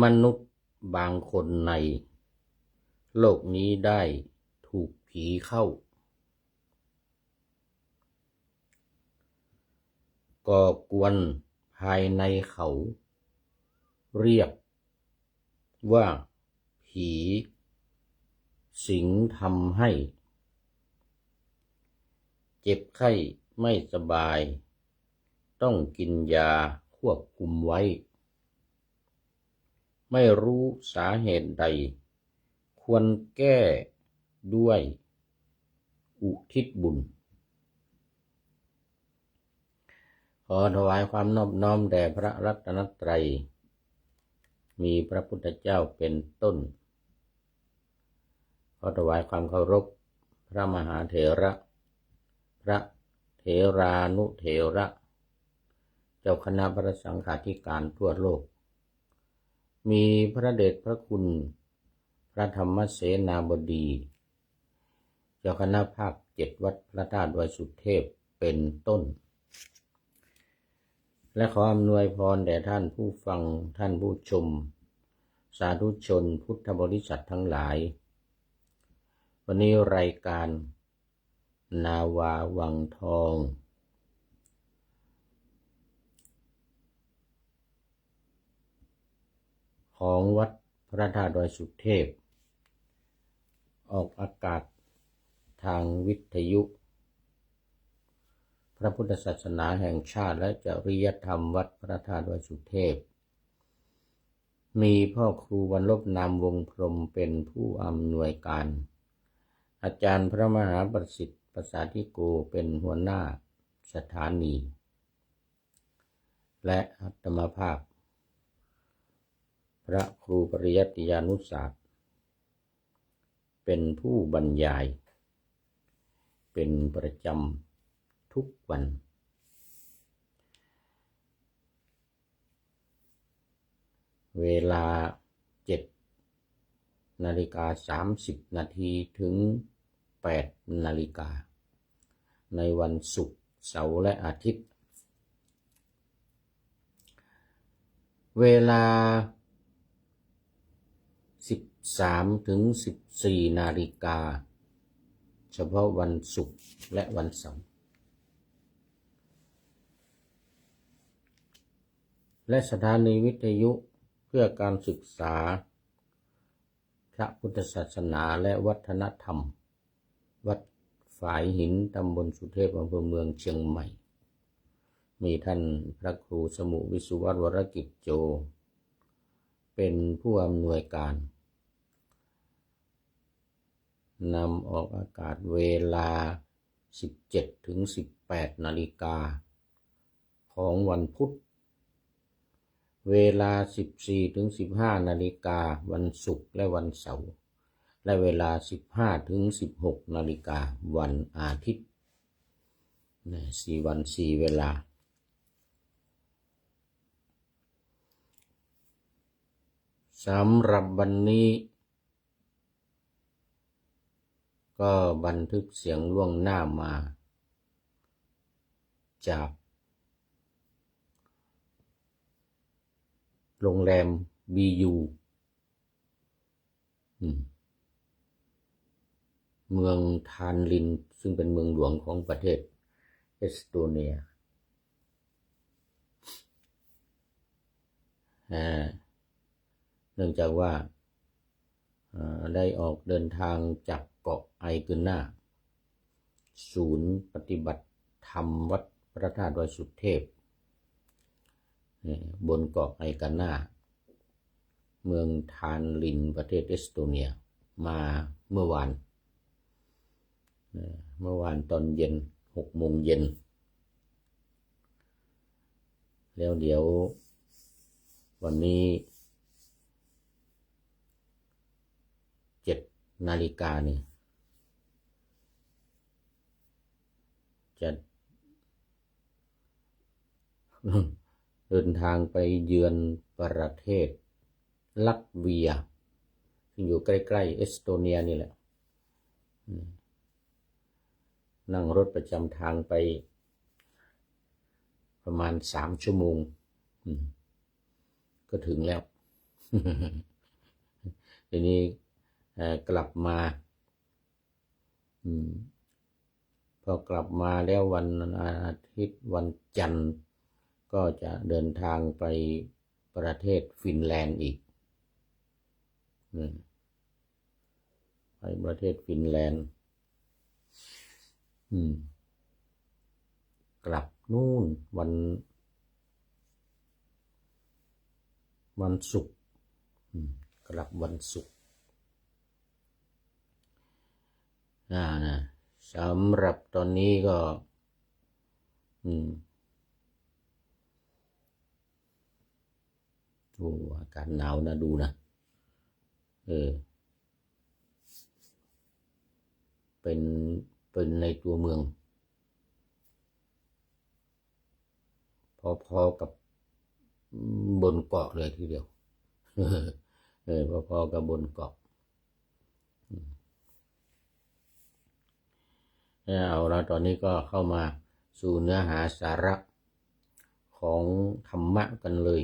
มนุษย์บางคนในโลกนี้ได้ถูกผีเข้าก่อกวนภายในเขาเรียกว่าผีสิงทำให้เจ็บไข้ไม่สบายต้องกินยาควบคุมไว้ไม่รู้สาเหตุใดควรแก้ด้วยอุทิศบุญขอถวายความนอบน้อมแด่พระรัตนตรัยมีพระพุทธเจ้าเป็นต้นขอถวายความเคารพพระมหาเถระพระเถรานุเถระเจ้าคณะพระสังฆาธิการทั่วโลกมีพระเดชพระคุณพระธรรมเสนาบดีเจ้าคณะภาค7วัดพระธาตุวายสุเทพเป็นต้นและขออำนวยพรแด่ท่านผู้ฟังท่านผู้ชมสาธุชนพุทธบริษัททั้งหลายวันนี้รายการนาวาวังทองของวัดพระธาตุดอยสุเทพออกอากาศทางวิทยุพระพุทธศาสนาแห่งชาติและจริยธรรมวัดพระธาตุดอยสุเทพมีพ่อครูวรรลบนามวงพรหมเป็นผู้อำนวยการอาจารย์พระมหาประสิทธิ์ประสาธิโกเป็นหัวหน้าสถานีและอัตมภาพพระครูปริยัติยานุศาสตร์เป็นผู้บรรยายเป็นประจำทุกวันเวลา7:30 นาทีถึง8 นาฬิกาในวันศุกร์เสาร์และอาทิตย์เวลา13 ถึง 14 นาฬิกาเฉพาะวันศุกร์และวันเสาร์และสถานีวิทยุเพื่อการศึกษาพระพุทธศาสนาและวัฒนธรรมวัดฝายหินตำบลสุเทพอำเภอเมืองเชียงใหม่มีท่านพระครูสมุวิสุวัฒน์วรกิจโจเป็นผู้อำนวยการนำออกอากาศเวลา17 ถึง 18 นาฬิกาของวันพุธเวลา14 ถึง 15 นาฬิกาวันศุกร์และวันเสาร์และเวลา15 ถึง 16 นาฬิกาวันอาทิตย์4 วัน 4 เวลาสำหรับวันนี้ก็บันทึกเสียงล่วงหน้ามาจากโรงแรม BU เมืองทานลินซึ่งเป็นเมืองหลวงของประเทศเอสโตเนียเนื่องจากว่าได้ออกเดินทางจากเกาะไอกุน่าศูนย์ปฏิบัติธรรมวัดพระธาตุดอยสุเทพบนเกาะไอกุน่าเมืองทานลินประเทศเอสโตเนียมาเมื่อวานตอนเย็น6 โมงเย็นแล้วเดี๋ยววันนี้7 นาฬิกานี่จะเดินทางไปเยือนประเทศลัตเวียซึ่งอยู่ใกล้ๆเอสโตเนียนี่แหละนั่งรถประจำทางไปประมาณ3 ชั่วโมงก็ถึงแล้ว ทีนี้กลับมาพอกลับมาแล้ววันอาทิตย์วันจันทร์ก็จะเดินทางไปประเทศฟินแลนด์อีกไปประเทศฟินแลนด์กลับนู่นวันศุกร์กลับวันศุกร์นะสำหรับตอนนี้ก็อากาศหนาวนะดูนะเป็นในตัวเมืองพอๆกับบนเกาะเลยทีเดียวพอๆกับบนเกาะเอาละตอนนี้ก็เข้ามาสู่เนื้อหาสาระของธรรมะกันเลย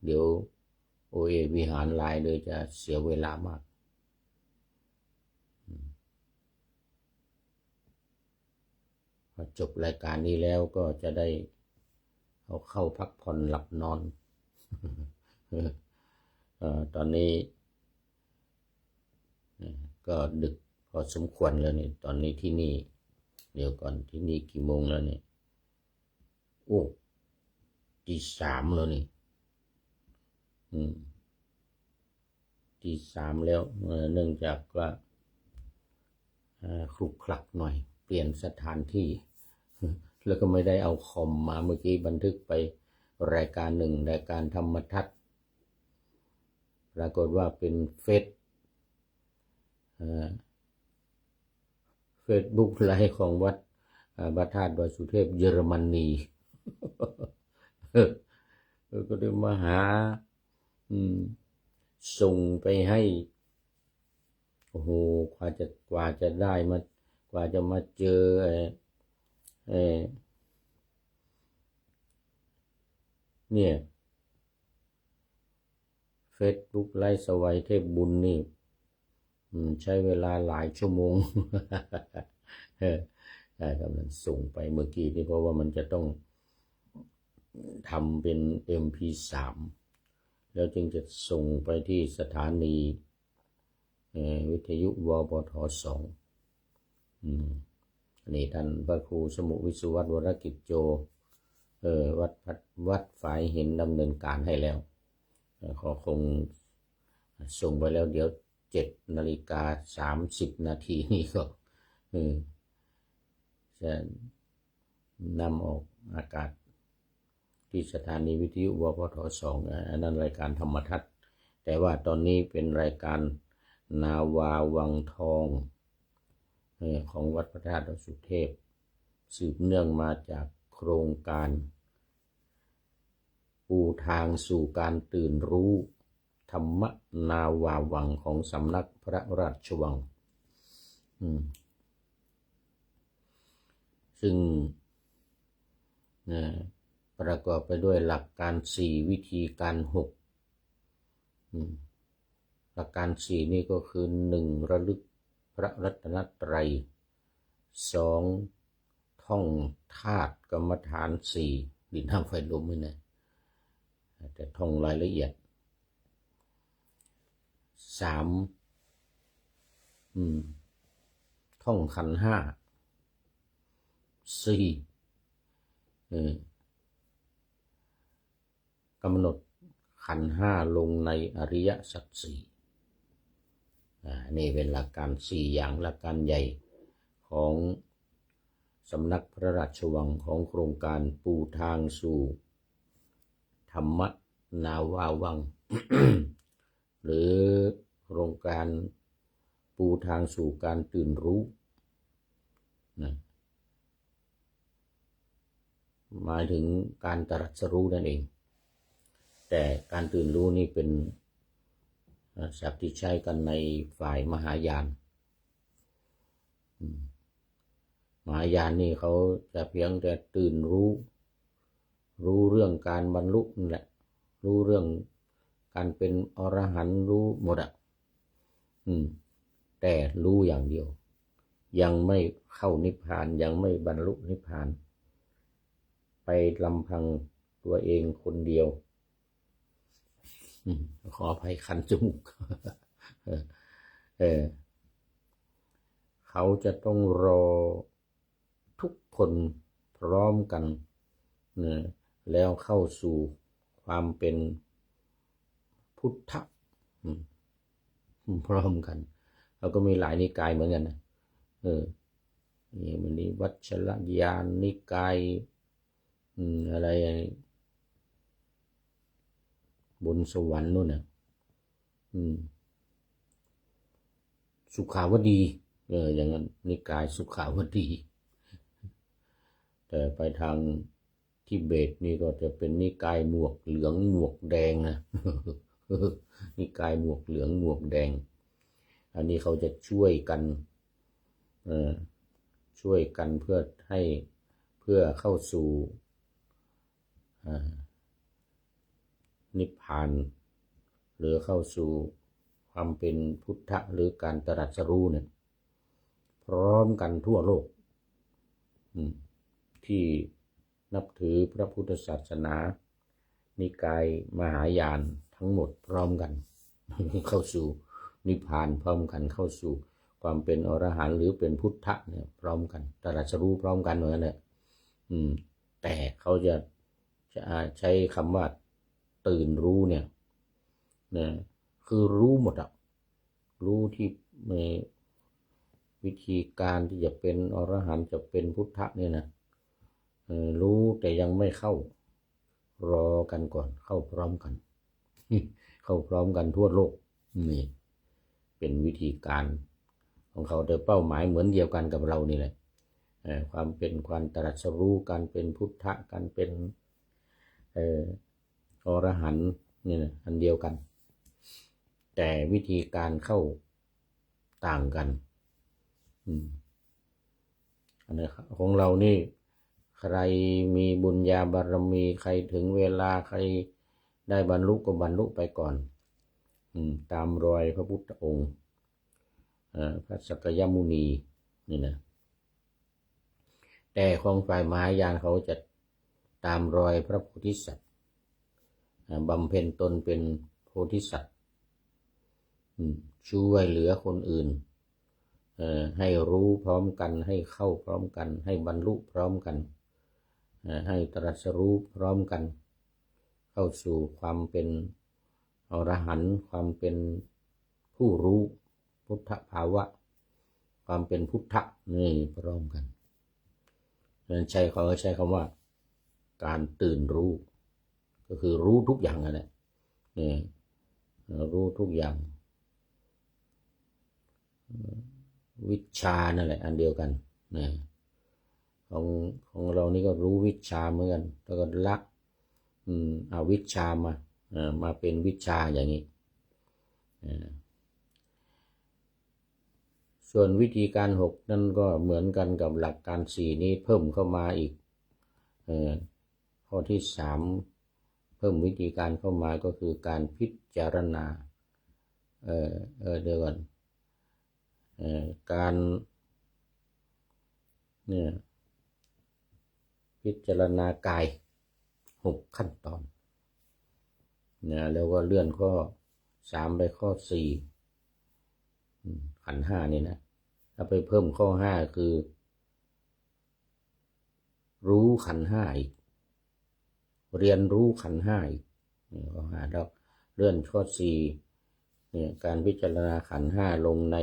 เดี๋ยวโอเอวิหารไลน์เลยจะเสียเวลามากพอจบรายการนี้แล้วก็จะได้เอาเข้าพักผ่อนหลับนอน ตอนนี้ก็ดึกพอสมควรแล้วนี่ตอนนี้ที่นี่เดี๋ยวก่อนที่นี่กี่โมงแล้วนี่โอ้ตี 3แล้วนี่ตี 3แล้วเนื่องจากว่าคลุกคลักหน่อยเปลี่ยนสถานที่ แล้วก็ไม่ได้เอาคอมมาเมื่อกี้บันทึกไปรายการหนึ่งรายการธรรมทัศน์ปรากฏว่าเป็นเฟซบุ๊กไลฟ์ของวัดพระธาตุดอยสุเทพเยอรมนีก็ได้มาหาส่งไปให้โอ้โหกว่าจะได้มากว่าจะมาเจอเนี่ยเฟซบุ๊กไลฟ์สวัยเทพบุญนี่ใช้เวลาหลายชั่วโมงกำลังส่งไปเมื่อกี้นี่เพราะว่ามันจะต้องทำเป็น MP3 แล้วจึงจะส่งไปที่สถานีวิทยุวปท2นี่ท่านพระครูสมุวิสุวัตรวรกิจโจวัดฝ่ายเห็นดำเนินการให้แล้วขอคงส่งไปแล้วเดี๋ยว7:30 นาทีนี่ก็จะนำออกอากาศที่สถานีวิทยุวปท2อันนั้นรายการธรรมทัศน์แต่ว่าตอนนี้เป็นรายการนาวาวังทองของวัดพระธาตุดอยสุเทพสืบเนื่องมาจากโครงการปูทางสู่การตื่นรู้ธรรมนาวาวังของสำนักพระราชวังซึ่งประกอบไปด้วยหลักการ4วิธีการ6หลักการ4นี่ก็คือ1ระลึกพระรัตนตรัย2ท่องธาตุกรรมฐาน4ดินน้ำไฟลมนี่นะแต่ท่องรายละเอียด3ท่องขันธ์5 4กำหนดขันธ์5ลงในอริยสัจ4นี่เป็นหลักการ4อย่างหลักการใหญ่ของสำนักพระราชวังของโครงการปูทางสู่ธรรมนาวาวัง หรือโครงการปูทางสู่การตื่นรู้นะหมายถึงการตรัสรู้นั่นเองแต่การตื่นรู้นี่เป็นศัพท์ที่ใช้กันในฝ่ายมหายานมหายานนี่เขาจะเพียงแต่ตื่นรู้เรื่องการบรรลุนั่นแหละ รู้เรื่องการเป็นอรหันต์รู้หมดแต่รู้อย่างเดียวยังไม่เข้านิพพานยังไม่บรรลุนิพพานไปลำพังตัวเองคนเดียวขออภัยคันจมูก เขาจะต้องรอทุกคนพร้อมกันแล้วเข้าสู่ความเป็นพุทธะพร้อมกันเราก็มีหลายนิกายเหมือนกันนะนี่มันนี้วัชรยานนิกายอะไรบนสวรรค์นู่นน่ะสุขาวดีอย่างนั้นนิกายสุขาวดีแต่ไปทางทิเบตนี่ก็จะเป็นนิกายหมวกเหลืองหมวกแดงนะ นิกายหมวกเหลืองหมวกแดงอันนี้เขาจะช่วยกันเพื่อเข้าสู่นิพพานหรือเข้าสู่ความเป็นพุทธะหรือการตรัสรู้เนี่ยพร้อมกันทั่วโลกที่นับถือพระพุทธศาสนานิกายมหายานทั้งหมดพร้อมกัน เข้าสู่นิพพานพร้อมกันเข้าสู่ความเป็นอรหันต์หรือเป็นพุทธะเนี่ยพร้อมกันตรัสรู้พร้อมกันเหมือนกันเนี่ยแต่เขาจะใช้คำว่าตื่นรู้เนี่ยคือรู้หมดอ่ะรู้ที่วิธีการที่จะเป็นอรหันต์จะเป็นพุทธะเนี่ยนะรู้แต่ยังไม่เข้ารอกันก่อนเข้าพร้อมกัน เข้าพร้อมกันทั่วโลกนี่เป็นวิธีการของเขาแต่เป้าหมายเหมือนเดียวกันกับเรานี่แหละความเป็นความตรัสรู้การเป็นพุทธะการเป็นอรหันต์นี่นะอันเดียวกันแต่วิธีการเข้าต่างกันอันนี้ของเรานี่ใครมีบุญญาบารมีใครถึงเวลาใครได้บรรลุก็บรรลุไปก่อนตามรอยพระพุทธองค์พระสักยมุนีนี่นะแต่ของฝ่ายมหายานเขาจะตามรอยพระโพธิสัตว์บำเพ็ญตนเป็นโพธิสัตว์ช่วยเหลือคนอื่นให้รู้พร้อมกันให้เข้าพร้อมกันให้บรรลุพร้อมกันให้ตรัสรู้พร้อมกันเข้าสู่ความเป็นอรหันต์ความเป็นผู้รู้พุทธภาวะความเป็นพุทธะนี่พร้อมกันเขาใช้คำว่าการตื่นรู้ก็คือรู้ทุกอย่างนั่นแหละรู้ทุกอย่างวิชานั่นแหละอันเดียวกันของเรานี่ก็รู้วิชาเหมือนกันแล้วก็ละเอาวิชามาเป็นวิชาอย่างนี้ส่วนวิธีการ6นั่นก็เหมือนกันกับหลักการ4นี้เพิ่มเข้ามาอีกข้อที่3เพิ่มวิธีการเข้ามาก็คือการพิจารณาเดี๋ยวก่อนการพิจารณากาย6ขั้นตอนแล้วก็เลื่อนข้อ3ไปข้อ4ขันธ์5นี่นะถ้าไปเพิ่มข้อ5คือรู้ขันธ์5อีกเรียนรู้ขันธ์5อีกข้อ5แล้วเลื่อนข้อ4การพิจารณาขันธ์5ลงใน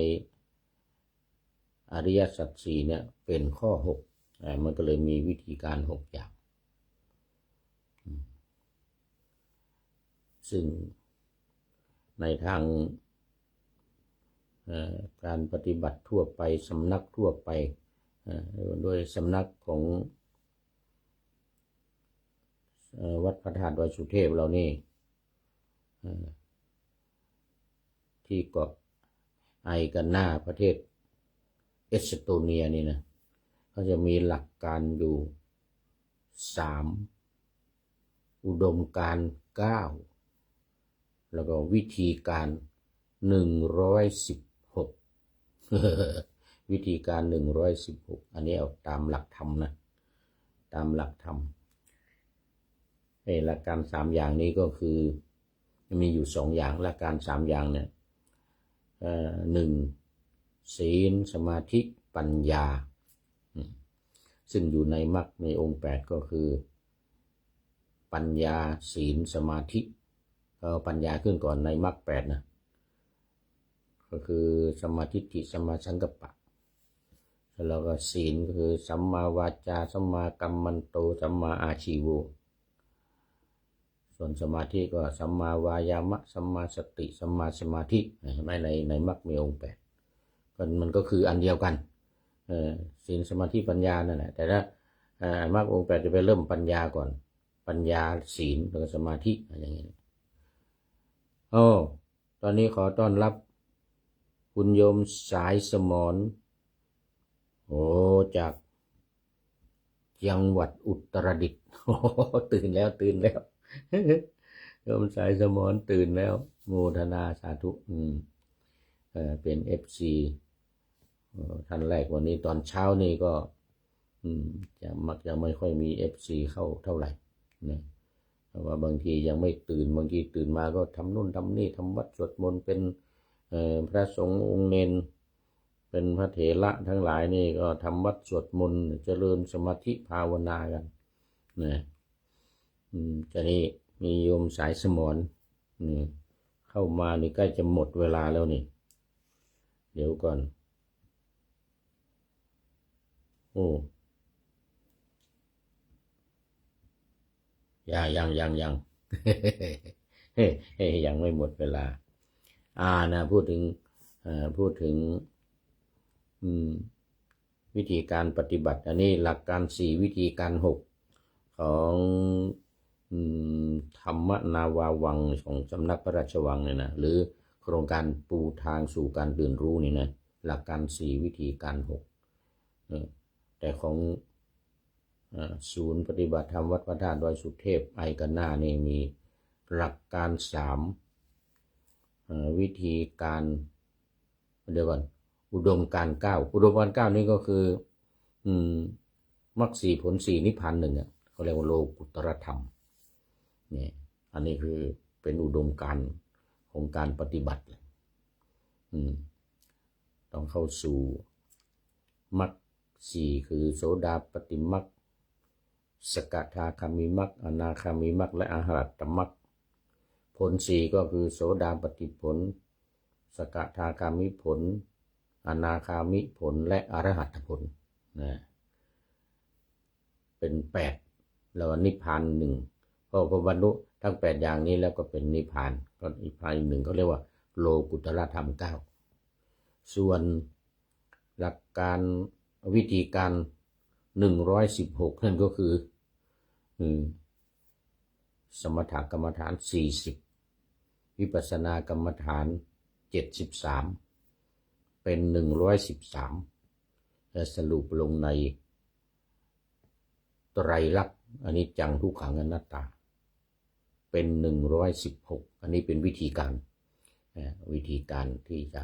อริยสัจ4เนี่ยเป็นข้อ6มันก็เลยมีวิธีการ6อย่างซึ่งในทางการปฏิบัติทั่วไปสำนักทั่วไปโดยสำนักของวัดพระธาตุดอยสุเทพเรานี่ที่เกาะไอกันนาประเทศเอสโตเนียนี่นะเขาจะมีหลักการอยู่3 อุดมการณ์9แล้วก็วิธีการ116 วิธีการ116อันนี้เอาตามหลักธรรมนะตามหลักธรรมหลักการ3อย่างนี้ก็คือมีอยู่2อย่างหลักการ3อย่างเนี่ย1ศีลสมาธิปัญญาซึ่งอยู่ในมรรคในองค์8ก็คือปัญญาศีลสมาธิเอาปัญญาขึ้นก่อนในมรรค8นะก็คือสัมมาทิฏฐิสัมมาสังกัปปะแล้วก็ศีลก็คือสัมมาวาจาสัมมากัมมันโตสัมมาอาชีโวส่วนสมาธิก็สัมมาวายามะสัมมาสติสัมมาสมาธิในมรรคมีองค์8มันก็คืออันเดียวกันศีลสมาธิปัญญานั่นแหละแต่ถ้ามรรคองค์8จะไปเริ่มปัญญาก่อนปัญญาศีลแล้วก็สมาธิอย่างนี้ตอนนี้ขอต้อนรับคุณโยมสายสมรจากจังหวัดอุตรดิตถ์ตื่นแล้วโยมสายสมรตื่นแล้วโมทนาสาธุเป็น FC ท่านแรกวันนี้ตอนเช้านี่ก็มักจะไม่ค่อยมี FC เข้าเท่าไหร่นะเพราะว่าบางทียังไม่ตื่นบางทีตื่นมาก็ทำนู่นทำนี่ทำวัดสวดมนต์เป็นพระสงฆ์องค์เนนเป็นพระเถระทั้งหลายนี่ก็ทำวัดสวดมนต์เจริญสมาธิภาวนากันนะจะนี่มีโยมสายสมรเข้ามานี่ใกล้จะหมดเวลาแล้วนี่เดี๋ยวก่อนยังยังไม่หมดเวลานะพูดถึงวิธีการปฏิบัติอันนี้หลักการ4วิธีการ6ของธรรมนาวาวังของสำนักพระราชวังเนี่ยนะหรือโครงการปูทางสู่การตื่นรู้นี่นะหลักการ4วิธีการ6แต่ของศูนย์ปฏิบัติธรรมวัดพระธาตุดอยสุเทพไอกันหน้านี่มีหลักการ3วิธีการเดี๋ยวก่อนอุดมการณ์9อุดมการณ์9นี่ก็คือมรรค4ผล4นิพพาน1เขาเรียกว่าโลกุตตรธรรมนี่อันนี้คือเป็นอุดมการณ์ของการปฏิบัติต้องเข้าสู่มรรค4คือโสดาปัตติมรรคสกทาคามิมรรคอนาคามิมรรคและอรหัตตมรรคผล4ก็คือโสดาปัตติผลสกทาคามิผลอนาคามิผลและอรหัตผลนะเป็น8แล้วนิพพาน1พอบรรลุทั้ง8อย่างนี้แล้วก็เป็นนิพพานก็นิพพาน1เขาเรียกว่าโลกุตตรธรรม9ส่วนหลักการวิธีการ116นั่นก็คือสมถกรรมฐาน40วิปัสสนากรรมฐาน73เป็น113และสรุปลงในไตรลักษณ์อนิจจังทุกขังอนัตตาเป็น116อันนี้เป็นวิธีการที่จะ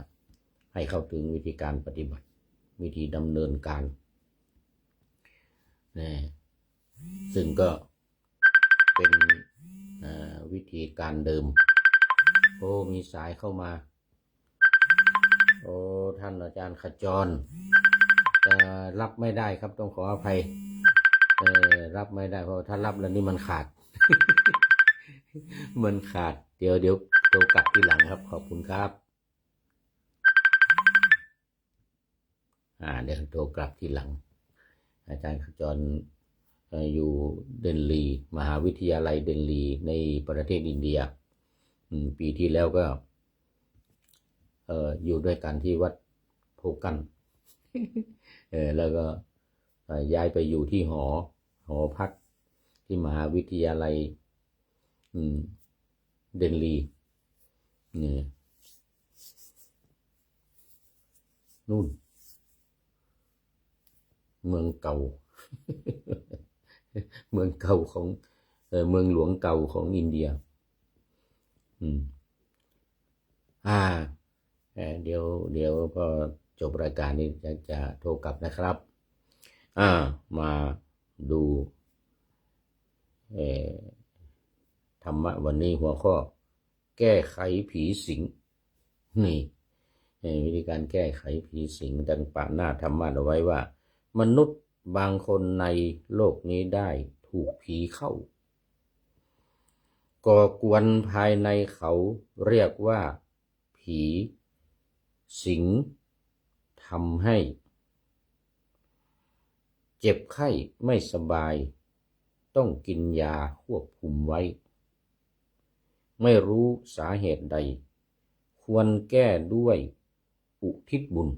ให้เข้าถึงวิธีการปฏิบัติวิธีดำเนินการซึ่งก็เป็นวิธีการเดิมมีสายเข้ามาท่านอาจารย์ขจรรับไม่ได้ครับต้องขออภัยรับไม่ได้เพราะถ้ารับแล้วนี่มันขาด มันขาดเดี๋ยวโทรกลับทีหลังครับขอบคุณครับเดี๋ยวโทรกลับทีหลังอาจารย์ขจรอยู่เดนลีมหาวิทยาลัยเดนลีในประเทศอินเดียปีที่แล้วก็อยู่ด้วยกันที่วัดโพกันแล้วก็ย้ายไปอยู่ที่หอพักที่มหาวิทยาลัยเดนลีนู่นเมืองเก่า เมืองเก่าของ เมืองหลวงเก่าของอินเดียอ่าเดี๋ยวพอจบรายการนี้จะโทรกลับนะครับมาดูธรรมะวันนี้หัวข้อแก้ไขผีสิงนี่วิธีการแก้ไขผีสิงดังปะหน้าธรรมะเอาไว้ว่ามนุษย์บางคนในโลกนี้ได้ถูกผีเข้าก่อกวนภายในเขาเรียกว่าผีสิงทำให้เจ็บไข้ไม่สบายต้องกินยาควบคุมไว้ไม่รู้สาเหตุใดควรแก้ด้วยอุทิศบุญ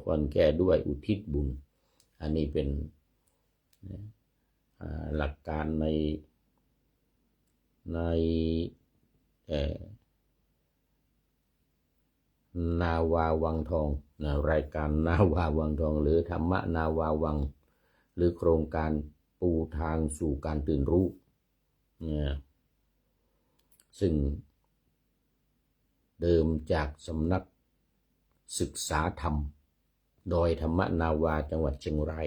ควรแก้ด้วยอุทิศบุญอันนี้เป็นหลักการในนาวาวังทองรายการนาวาวังทองหรือธรรมะนาวาวังหรือโครงการปูทางสู่การตื่นรู้ซึ่งเดิมจากสำนักศึกษาธรรมโดยธรรมนาวาจังหวัดเชียงราย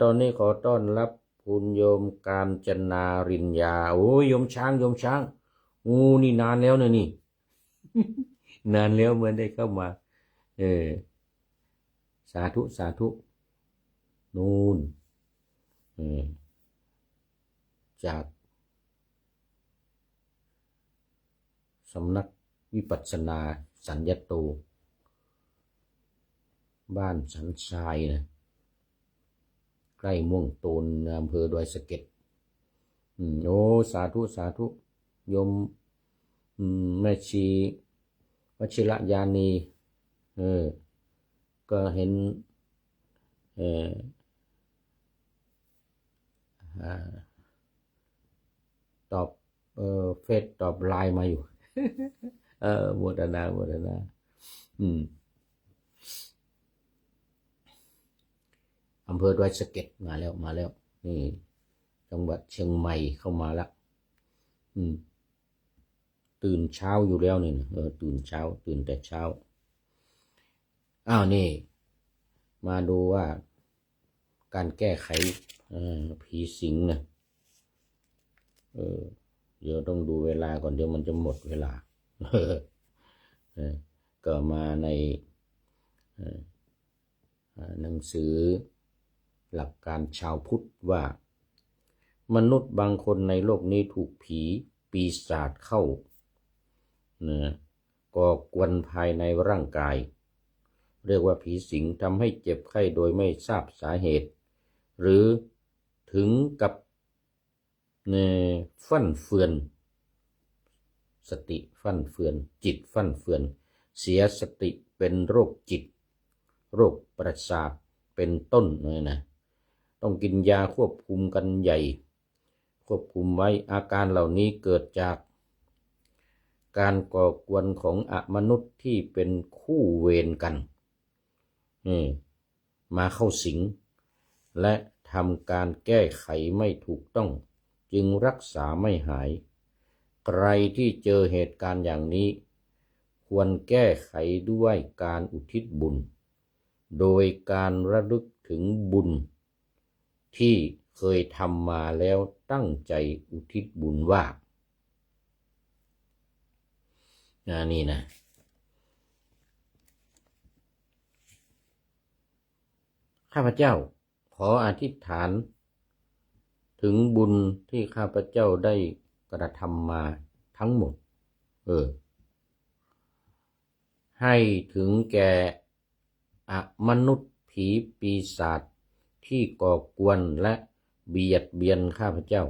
ตอนนี้ขอต้อนรับคุณโยมกาญจนารินยาโอ้ยโยมช้างนี่นานแล้วนะนี่ นานแล้วเหมือนได้เข้ามาสาธุนู่นจากสำนักวิปัสสนาสัญญโตบ้านสันทรายนะใกล้ม่วงโตนอำเภอดอยสะเก็ดโอ้สาธุโยมแม่ชีวชิรยานีก็เห็นตอบเฟซตอบไลน์มาอยู่โมทนาอำเภอดอยสะเก็ดมาแล้วนี่จังหวัดเชียงใหม่เข้ามาแล้วตื่นเช้าอยู่แล้วนี่ตื่นแต่เช้านี่มาดูว่าการแก้ไขผีสิงนะเดี๋ยวต้องดูเวลาก่อนเดี๋ยวมันจะหมดเวลาก็มาในหนังสือหลักการชาวพุทธว่ามนุษย์บางคนในโลกนี้ถูกผีปีศาจเข้าก่อกวนภายในร่างกายเรียกว่าผีสิงทำให้เจ็บไข้โดยไม่ทราบสาเหตุหรือถึงกับฟั่นเฟือนสติฟั่นเฟือนจิตฟั่นเฟือนเสียสติเป็นโรคจิตโรคประสาทเป็นต้นนะต้องกินยาควบคุมกันใหญ่ควบคุมไว้อาการเหล่านี้เกิดจากการก่อกวนของอมนุษย์ที่เป็นคู่เวรกันมาเข้าสิงและทำการแก้ไขไม่ถูกต้องจึงรักษาไม่หายใครที่เจอเหตุการณ์อย่างนี้ควรแก้ไขด้วยการอุทิศบุญโดยการระลึกถึงบุญที่เคยทำมาแล้วตั้งใจอุทิศบุญว่านี่นะข้าพเจ้าขออธิษฐานถึงบุญที่ข้าพเจ้าได้กระทำมาทั้งหมดให้ถึงแก่มนุษย์ผีปีศาจที่ก่อกวนและเบียดเบียนข้าพเจ้า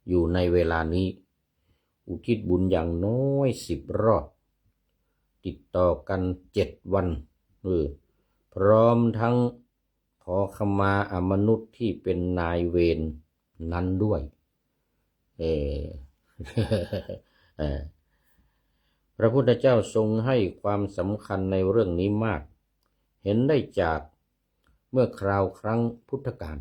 อยู่ในเวลานี้อุทิศบุญอย่างน้อย10 รอบติดต่อกัน7 วันพร้อมทั้งขอขมามนุษย์ที่เป็นนายเวรนั้นด้วยพระพุทธเจ้าทรงให้ความสำคัญในเรื่องนี้มากเห็นได้จากเมื่อคราวครั้งพุทธกาล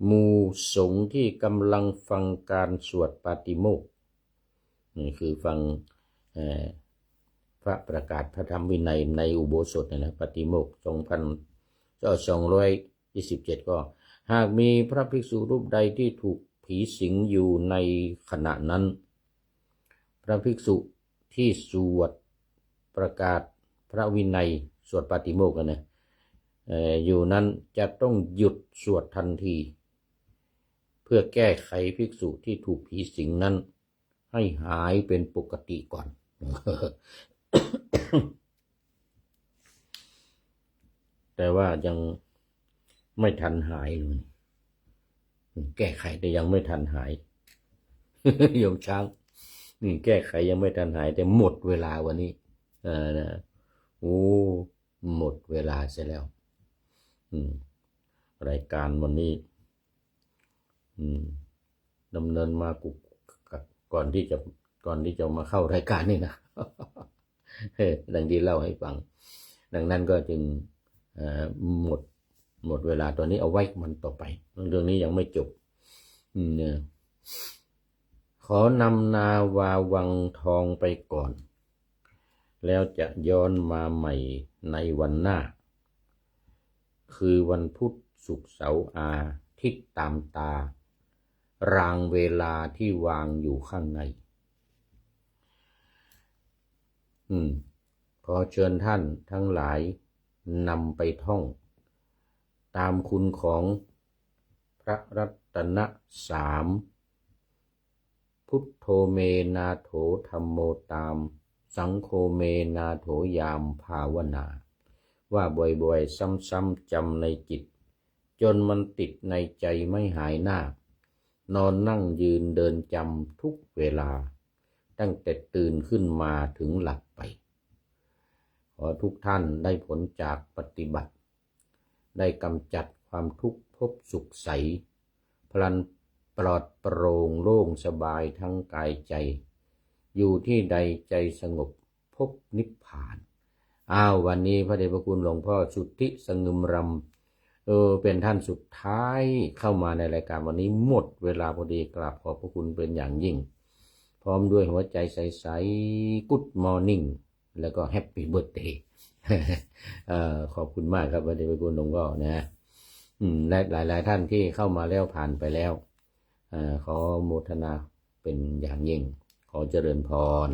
หมู่สงฆ์ที่กำลังฟังการสวดปาติโมกข์นี่คือฟังพระประกาศพระธรรมวินัยในอุโบสถนะปาติโมกข์2,227ก็หากมีพระภิกษุรูปใดที่ถูกผีสิงอยู่ในขณะนั้นพระภิกษุที่สวดประกาศพระวินัยสวดปาติโมกข์นะอยู่นั้นจะต้องหยุดสวดทันทีเพื่อแก้ไขภิกษุที่ถูกผีสิงนั้นให้หายเป็นปกติก่อน แต่ว่ายังไม่ทันหายเลยแก้ไขแต่ยังไม่ทันหาย โยมช้างนี่แก้ไขยังไม่ทันหายแต่หมดเวลาวันนี้โอ้หมดเวลาเสียแล้วรายการวันนี้ดำเนินมาก่อนที่จะมาเข้ารายการนี่นะ ดังที่เล่าให้ฟังดังนั้นก็จึงหมดเวลาตอนนี้เอาไว้มันต่อไปเรื่องนี้ยังไม่จบเนี่ยขอนำนาวาวังทองไปก่อนแล้วจะย้อนมาใหม่ในวันหน้าคือวันพุธศุกร์เสาร์อาทิตย์ตามตารางเวลาที่วางอยู่ข้างในขอเชิญท่านทั้งหลายนำไปท่องตามคุณของพระรัตนสามพุทโธเมนาโถธัมโมตามสังโฆเมนาโถยามภาวนาว่าบ่อยๆซ้ำๆจำในจิตจนมันติดในใจไม่หายหน้านอนนั่งยืนเดินจำทุกเวลาตั้งแต่ตื่นขึ้นมาถึงหลับไปขอทุกท่านได้ผลจากปฏิบัติได้กำจัดความทุกข์พบสุขใสพลันปลอดโปร่งโล่งสบายทั้งกายใจอยู่ที่ใดใจสงบพบนิพพานวันนี้พระเดชพระคุณหลวงพ่อสุทธิสงึมรำเป็นท่านสุดท้ายเข้ามาในรายการวันนี้หมดเวลาพอดีกราบขอบพระคุณเป็นอย่างยิ่งพร้อมด้วยหัวใจใสๆ Good Morning แล้วก็ Happy Birthday ขอบคุณมากครับพระเดชพระคุณหลวงพ่อนะและหลายๆท่านที่เข้ามาแล้วผ่านไปแล้วขอโมทนาเป็นอย่างยิ่งขอเจริญพร